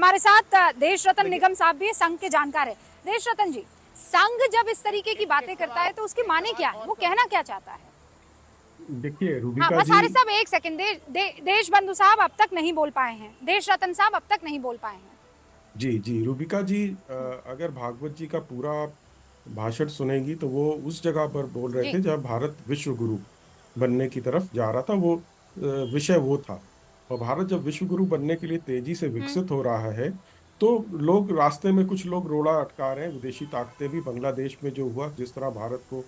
हमारे साथ देश रतन निगम साहब भी संघ के जानकार है। देश रतन जी, संघ जब इस तरीके की बातें करता है तो उसकी माने क्या है, वो कहना क्या चाहता है? देखिए हाँ रूबिका बस जी। हमारे साहब एक सेकंड, देश बंधु साहब अब तक नहीं बोल पाए हैं, देश रतन साहब अब तक नहीं बोल पाए हैं। जी जी रूबिका जी, अगर भागवत जी का पूरा भाषण सुनेंगी तो वो उस जगह पर बोल रहे जी। थे जब भारत विश्व गुरु बनने की तरफ जा रहा था। वो विषय वो था। और भारत जब विश्व गुरु बनने के लिए तेजी से हम्म। विकसित हो रहा है तो लोग रास्ते में, कुछ लोग रोड़ा अटका रहे हैं। विदेशी ताकतें भी, बांग्लादेश में जो हुआ, जिस तरह भारत को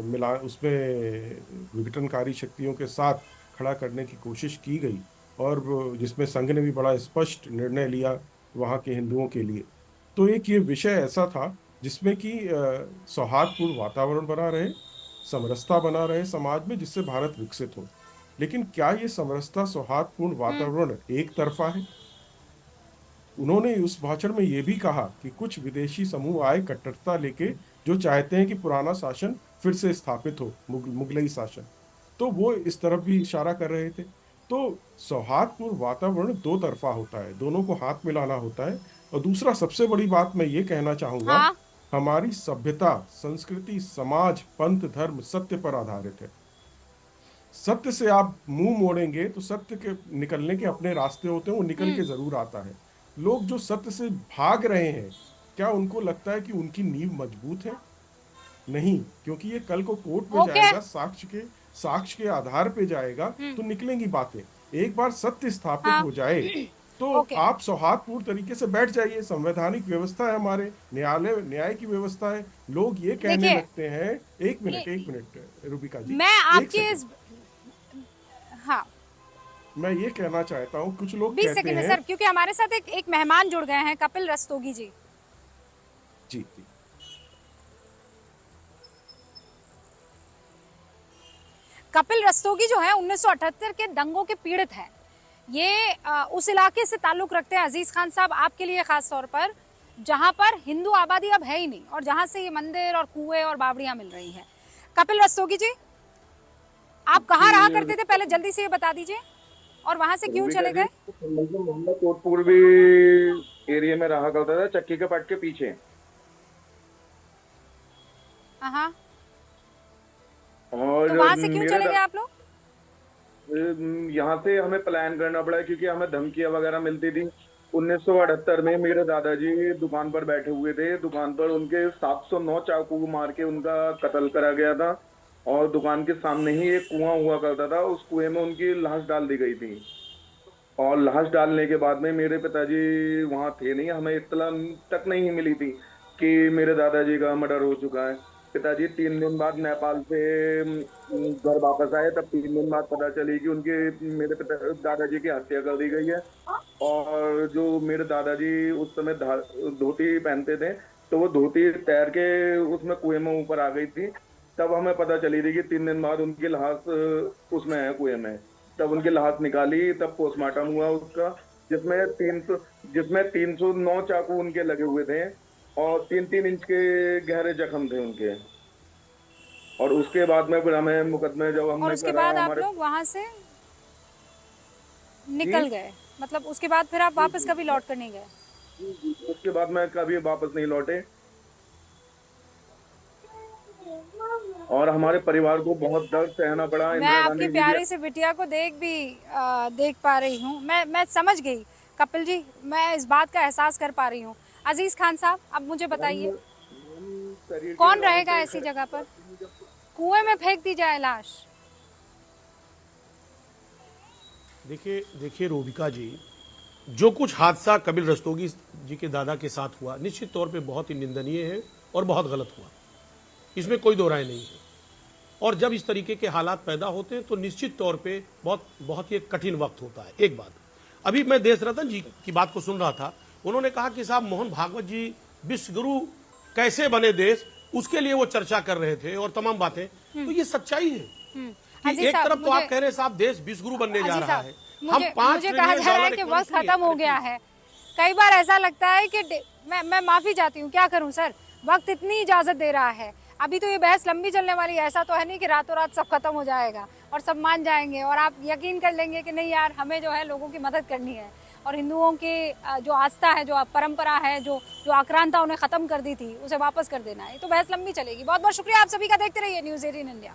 मिला, उसमें विघटनकारी शक्तियों के साथ खड़ा करने की कोशिश की गई। और जिसमें संघ ने भी बड़ा स्पष्ट निर्णय लिया वहाँ के हिंदुओं के लिए। तो एक ये विषय ऐसा था जिसमें कि सौहार्दपूर्ण वातावरण बना रहे, समरसता बना रहे समाज में, जिससे भारत विकसित हो। लेकिन क्या ये समरसता, सौहार्दपूर्ण हम्म। वातावरण एक तरफा है? उन्होंने उस भाषण में ये भी कहा कि कुछ विदेशी समूह आए कट्टरता लेके, जो चाहते हैं कि पुराना शासन फिर से स्थापित हो, मुगलई शासन। तो वो इस तरफ भी इशारा कर रहे थे। तो सौहार्दपूर्ण वातावरण दो तरफा होता है, दोनों को हाथ मिलाना होता है। और दूसरा, सबसे बड़ी बात मैं ये कहना चाहूंगा, हाँ। हमारी सभ्यता, संस्कृति, समाज, पंथ, धर्म सत्य पर आधारित है। सत्य से आप मुंह मोड़ेंगे तो सत्य के निकलने के अपने रास्ते होते हैं, वो निकल के हम्म। जरूर आता है। लोग जो सत्य से भाग रहे हैं, क्या उनको लगता है कि उनकी नींव मजबूत है? नहीं, क्योंकि ये कल को कोर्ट में ओके। जाएगा, साक्ष्य के आधार पे जाएगा, हम्म। तो निकलेंगी बातें। एक बार सत्य स्थापित हाँ। हो जाए तो ओके। आप सौहार्दपूर्ण तरीके से बैठ जाइए। संवैधानिक व्यवस्था है, हमारे न्याय की व्यवस्था है। लोग ये कहने देखिए, लगते हैं। एक मिनट, ये- एक मिनट रूबिका जी, मैं एक आपके सेकंड। इस, हाँ, मैं ये कहना चाहता हूँ, कुछ लोग 20 कहते सेकंड में हैं। सर, क्योंकि हमारे साथ एक मेहमान जुड़ गए हैं, कपिल रस्तोगी जी। जी जी। कपिल रस्तोगी जो है 1978 के दंगों के पीड़ित हैं। ये उस इलाके से ताल्लुक रखते हैं, अजीज खान साहब आपके लिए खास तौर पर, जहां पर हिंदू आबादी अब है ही नहीं और जहां से ये मंदिर और कुएं और बावड़ियां मिल रही हैं। कपिल रस्तोगी जी, आप कहाँ रहा जी करते थे, पहले जल्दी से ये बता दीजिए, और वहां से क्यों रूबिका चले जी, गए? मतलब मोहल्ला कोटपुर भी एरिया में रहा करता था, चक्की के पट के पीछे। हाँ, और तो जो वहां से क्यों चले गए आप लोग? यहाँ से हमें प्लान करना पड़ा क्योंकि हमें धमकियां वगैरह मिलती थी। 1978 में मेरे दादाजी दुकान पर बैठे हुए थे, दुकान पर उनके 709 चाकू मार के उनका कत्ल करा गया था। और दुकान के सामने ही एक कुआं हुआ करता था, उस कुएं में उनकी लाश डाल दी गई थी। और लाश डालने के बाद में मेरे पिताजी वहां थे नहीं, हमें इत्तला तक नहीं मिली थी कि मेरे दादाजी का मर्डर हो चुका है। पिताजी 3 दिन बाद नेपाल से घर वापस आए, तब 3 दिन बाद पता चली कि उनके मेरे पिता दादाजी की हत्या कर दी गई है। और जो मेरे दादाजी उस समय धोती पहनते थे, तो वो धोती तैर के उसमें कुएं में ऊपर आ गई थी। तब हमें पता चली थी कि 3 दिन बाद उनकी लाश उसमें है, कुएं में। तब उनकी लाश निकाली, तब पोस्टमार्टम हुआ उसका, जिसमें 309 चाकू उनके लगे हुए थे और 3-3 इंच के गहरे जख्म थे उनके। और उसके बाद में फिर हमें मुकदमे जब और हमने उसके करा बाद आप हमारे। लोग वहां से जी निकल गए, मतलब उसके बाद फिर आप जी वापस जी कभी लौट कर नहीं गए? जी। उसके बाद में कभी वापस नहीं लौटे। और हमारे परिवार को बहुत दर्द सहना पड़ा। मैं इंदिरा आपकी गांधी जी भी। प्यारी सी बिटिया को देख पा रही हूँ, मैं समझ गई कपिल जी, मैं इस बात का एहसास कर पा रही हूँ। अजीज खान साहब, अब मुझे बताइए, हम शरीर के कौन रहेगा रोंगटे ऐसी खड़े जगह हो पर? जाते हैं जब। कुएं में फेंक दी जाए लाश? देखिए देखिए रूबिका जी, जो कुछ हादसा कपिल रस्तोगी जी के दादा के साथ हुआ, निश्चित तौर पे बहुत ही निंदनीय है और बहुत गलत हुआ, इसमें कोई दो राय नहीं है। और जब इस तरीके के हालात पैदा होते हैं तो निश्चित तौर पे बहुत बहुत ही कठिन वक्त होता है। एक बात, अभी मैं देश रतन जी की बात को सुन रहा था, उन्होंने कहा कि साहब मोहन भागवत जी विश्व गुरु कैसे बने देश, उसके लिए वो चर्चा कर रहे थे और तमाम बातें। तो ये सच्चाई है कि अजीज एक साहब, तरफ तो आप कह रहे हैं साहब देश विश्व गुरु बनने जा अजीज रहा साहब, है, हम मुझे 5 मुझे कहा ट्रिलियन जा रहा है डॉलर कि इकोनॉमी वक्त खत्म हो गया प्लीज। है। कई बार ऐसा लगता है कि मैं माफी चाहती हूँ, क्या करूँ सर, वक्त इतनी इजाजत दे रहा है। अभी तो ये बहस लंबी चलने वाली है, ऐसा तो है नहीं कि रातों रात सब खत्म हो जाएगा और सब मान जाएंगे और आप यकीन कर लेंगे कि नहीं यार, हमें जो है लोगों की मदद करनी है और हिंदुओं के जो आस्था है, जो परंपरा है, जो आक्रांता उन्हें खत्म कर दी थी, उसे वापस कर देना है। तो बहस लंबी चलेगी। बहुत बहुत शुक्रिया आप सभी का। देखते रहिए न्यूज़ 18 इंडिया।